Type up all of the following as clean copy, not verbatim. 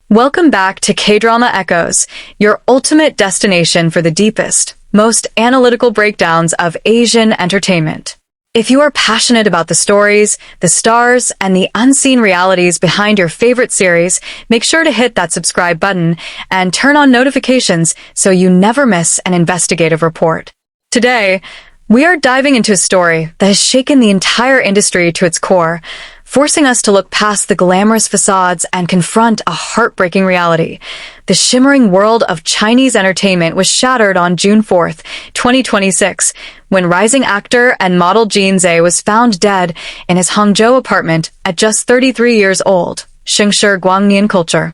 Welcome back to K-Drama Echoes, your ultimate destination for the deepest, most analytical breakdowns of Asian entertainment. If you are passionate about the stories, the stars, and the unseen realities behind your favorite series, make sure to hit that subscribe button and turn on notifications so you never miss an investigative report. Today, we are diving into a story that has shaken the entire industry to its core, forcing us to look past the glamorous facades and confront a heartbreaking reality. The shimmering world of Chinese entertainment was shattered on June 4th, 2026, when rising actor and model Jin Ze was found dead in his Hangzhou apartment at just 33 years old, Shengshi Guangnian culture.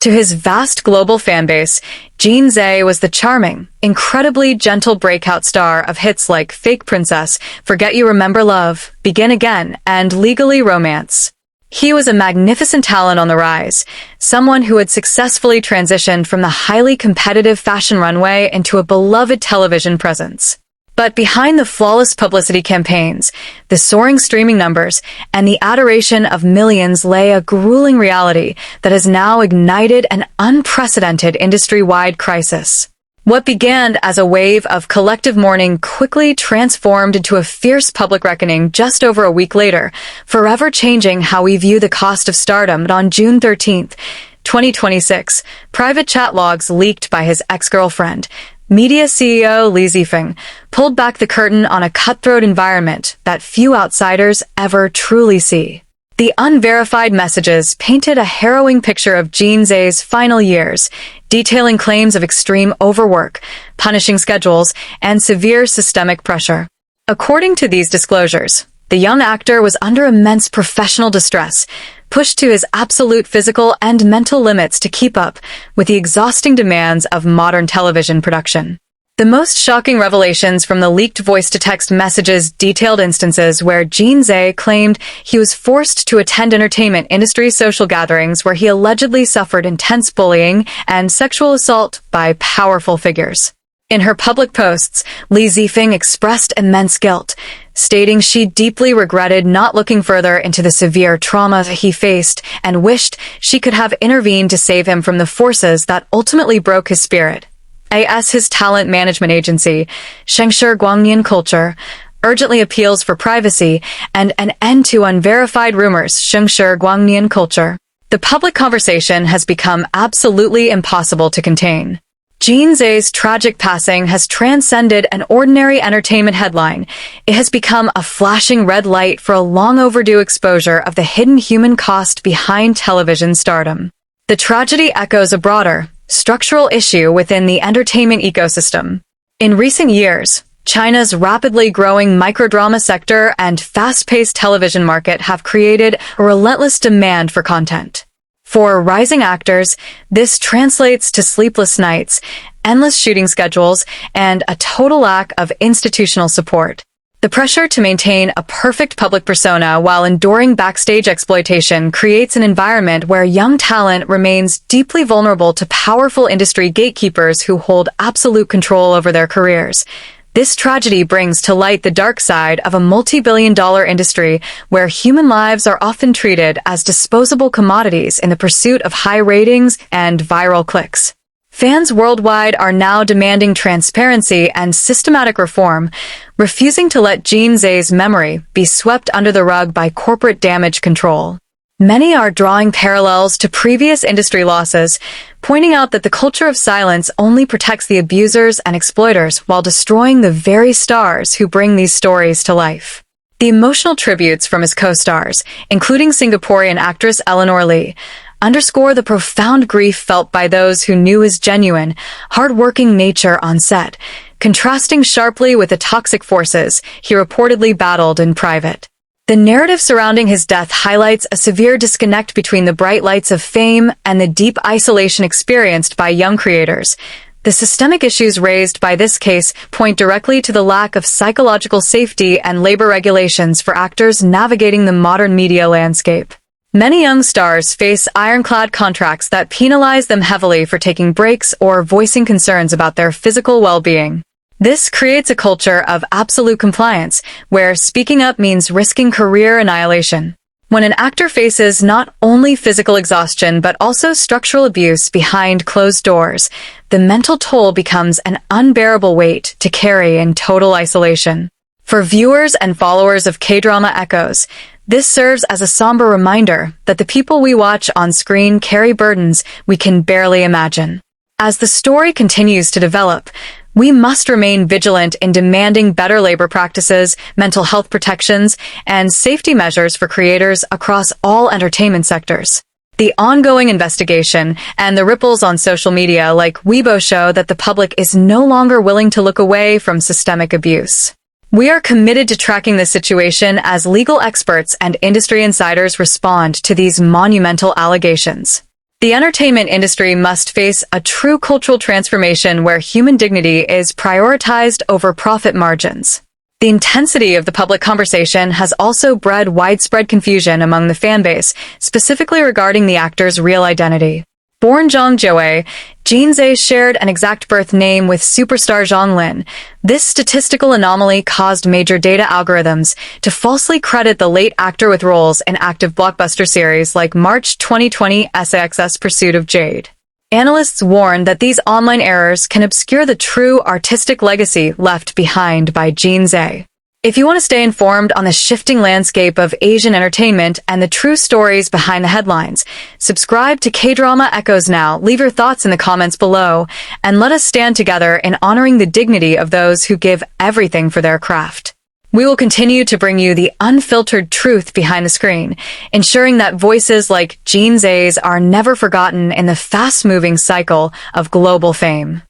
To his vast global fanbase, Jin Ze was the charming, incredibly gentle breakout star of hits like Fake Princess, Forget You Remember Love, Begin Again, and Legally Romance. He was a magnificent talent on the rise, someone who had successfully transitioned from the highly competitive fashion runway into a beloved television presence. But behind the flawless publicity campaigns, the soaring streaming numbers, and the adoration of millions lay a grueling reality that has now ignited an unprecedented industry-wide crisis. What began as a wave of collective mourning quickly transformed into a fierce public reckoning just over a week later, forever changing how we view the cost of stardom. On June 13th, 2026, private chat logs leaked by his ex-girlfriend, Media CEO Li Zifeng, pulled back the curtain on a cutthroat environment that few outsiders ever truly see. The unverified messages painted a harrowing picture of Jin Ze's final years, detailing claims of extreme overwork, punishing schedules, and severe systemic pressure. According to these disclosures, the young actor was under immense professional distress, pushed to his absolute physical and mental limits to keep up with the exhausting demands of modern television production. The most shocking revelations from the leaked voice-to-text messages detailed instances where Jin Ze claimed he was forced to attend entertainment industry social gatherings where he allegedly suffered intense bullying and sexual assault by powerful figures. In her public posts, Li Zifeng expressed immense guilt, stating she deeply regretted not looking further into the severe trauma he faced and wished she could have intervened to save him from the forces that ultimately broke his spirit. As his talent management agency, Shengshi Guangnian Culture, urgently appeals for privacy and an end to unverified rumors. Shengshi Guangnian Culture. The public conversation has become absolutely impossible to contain. Jin Ze's tragic passing has transcended an ordinary entertainment headline. It has become a flashing red light for a long overdue exposure of the hidden human cost behind television stardom. The tragedy echoes a broader, structural issue within the entertainment ecosystem. In recent years, China's rapidly growing microdrama sector and fast-paced television market have created a relentless demand for content. For rising actors, this translates to sleepless nights, endless shooting schedules, and a total lack of institutional support. The pressure to maintain a perfect public persona while enduring backstage exploitation creates an environment where young talent remains deeply vulnerable to powerful industry gatekeepers who hold absolute control over their careers. This tragedy brings to light the dark side of a multi-billion-dollar industry where human lives are often treated as disposable commodities in the pursuit of high ratings and viral clicks. Fans worldwide are now demanding transparency and systematic reform, refusing to let Jin Ze's memory be swept under the rug by corporate damage control. Many are drawing parallels to previous industry losses, pointing out that the culture of silence only protects the abusers and exploiters while destroying the very stars who bring these stories to life. The emotional tributes from his co-stars, including Singaporean actress Eleanor Lee, underscore the profound grief felt by those who knew his genuine, hard-working nature on set, contrasting sharply with the toxic forces he reportedly battled in private. The narrative surrounding his death highlights a severe disconnect between the bright lights of fame and the deep isolation experienced by young creators. The systemic issues raised by this case point directly to the lack of psychological safety and labor regulations for actors navigating the modern media landscape. Many young stars face ironclad contracts that penalize them heavily for taking breaks or voicing concerns about their physical well-being. This creates a culture of absolute compliance, where speaking up means risking career annihilation. When an actor faces not only physical exhaustion but also structural abuse behind closed doors, the mental toll becomes an unbearable weight to carry in total isolation. For viewers and followers of K-drama Echoes, this serves as a somber reminder that the people we watch on screen carry burdens we can barely imagine. As the story continues to develop, we must remain vigilant in demanding better labor practices, mental health protections, and safety measures for creators across all entertainment sectors. The ongoing investigation and the ripples on social media like Weibo show that the public is no longer willing to look away from systemic abuse. We are committed to tracking this situation as legal experts and industry insiders respond to these monumental allegations. The entertainment industry must face a true cultural transformation where human dignity is prioritized over profit margins. The intensity of the public conversation has also bred widespread confusion among the fanbase, specifically regarding the actor's real identity. Born Zhang Jiawei, Jin Ze shared an exact birth name with superstar Zhang Lin. This statistical anomaly caused major data algorithms to falsely credit the late actor with roles in active blockbuster series like March 2020 SAX's Pursuit of Jade. Analysts warn that these online errors can obscure the true artistic legacy left behind by Jin Ze. If you want to stay informed on the shifting landscape of Asian entertainment and the true stories behind the headlines, subscribe to K-Drama Echoes now, leave your thoughts in the comments below, and let us stand together in honoring the dignity of those who give everything for their craft. We will continue to bring you the unfiltered truth behind the screen, ensuring that voices like Jin Ze's are never forgotten in the fast-moving cycle of global fame.